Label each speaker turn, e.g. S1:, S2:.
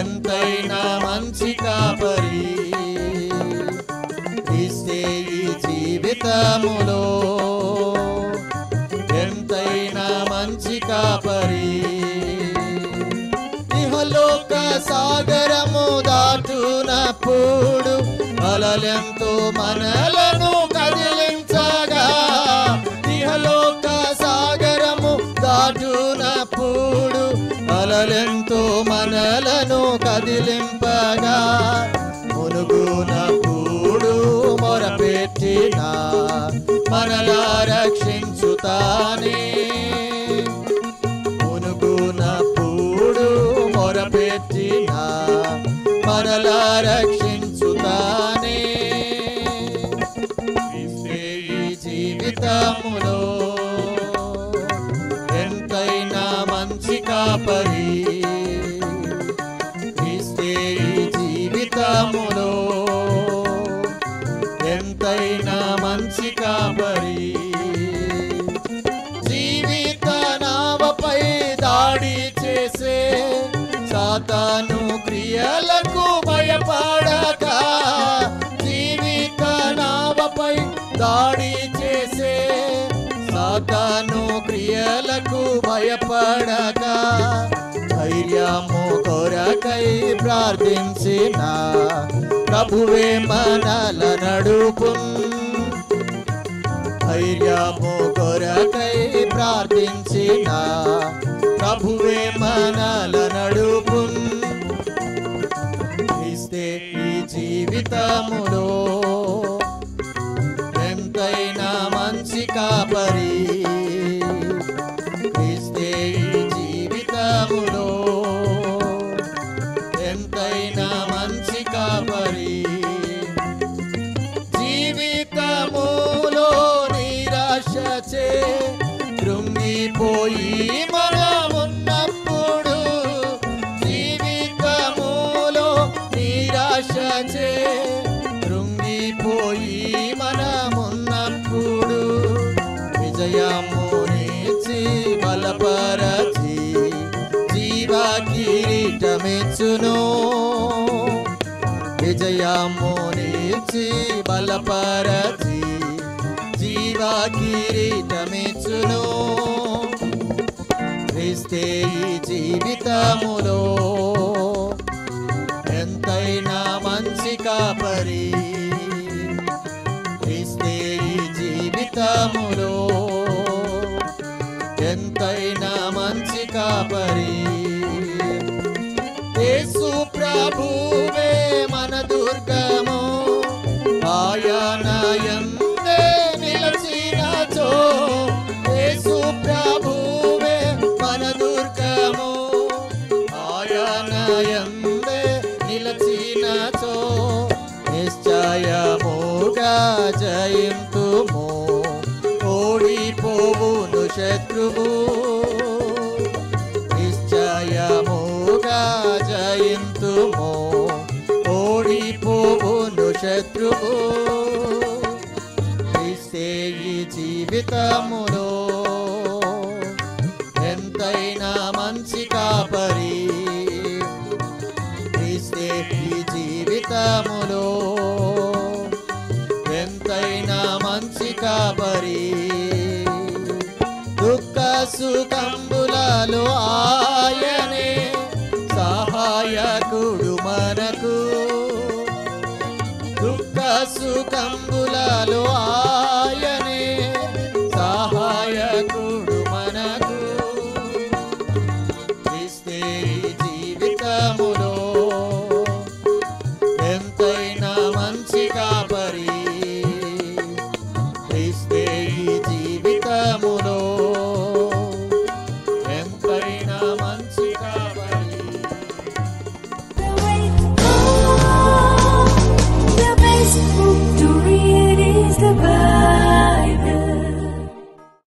S1: ఎంతైనా మంచి కాపరి ఇస్తే ఈ జీవితములో, ఎంతైనా మంచి కాపరి. ఇహలోక సాగరము దాటునప్పుడు అలలెంతో మనలను కదిలించగా, ఇహలోక సాగరము దాటునప్పుడు అలలెంతో మనలను కదిలింపగా, మునుగునప్పుడు మొరపెట్టిన మనలా రక్షించుతానే, మునుగునప్పుడు మొరపెట్టిన మనలా రక్షించుతానే. ఇస్తే ఈ జీవితములో, ఎంతైనా మంచి కాపరి ఇస్తే ఈ జీవితములో, ఎంతైనా మంచి కాపరి. జీవిత నావపై దాడి చేసే సాతాను క్రియలకు భయపడక, జీవిత నావపై దాడి చేసే సాతాను క్రియలకు భయపడక, ధైర్యము కొరకై ప్రార్థించిన ప్రభువే మనల నడుపున్, ధైర్యము కొరకై ప్రార్థించిన ప్రభువే మనల నడుపున్. ఇస్తే ఈ జీవితములో, ఎంతైనా మంచి కాపరి ఇస్తే ఈ జీవితములో, ఎంతైనా మంచి కాపరి. జీవితములో నిరాశచే కృంగిపోయి మనమున్నప్పుడు, జీవితములో నిరాశచే కృంగిపోయి మనమున్నప్పుడు, విజయమునిచ్చి బలపరచి జీవ కిరీటమిచ్చును, విజయమునిచ్చి బలపరచి జీవ కిరీటమిచ్చును. క్రీస్తే ఈ జీవితములో, ఎంతైనా మంచి కాపరి క్రీస్తే ఈ జీవితములో, ఎంతైనా మంచి కాపరి. యేసు ప్రభువే మన దుర్గము, ఆయన యందే నిలచినచో, యేసు ప్రభువే మన దుర్గము, ఆయన యందే నిలచినచో, నిశ్చయముగా జయింతుము ఓడిపోవును శత్రువు, నిశ్చయముగా జయింతుము ఓడిపోవును శత్రువు. ఇస్తే ఈ జీవితములో, ఎంతైనా మంచి కాపరి ఇస్తే ఈ జీవితములో, ఎంతైనా మంచి కాపరి. దుఃఖ సుఖంబులలో ఆయనే సహాయకుడు మనకు, దుఃఖ సుఖంబులలో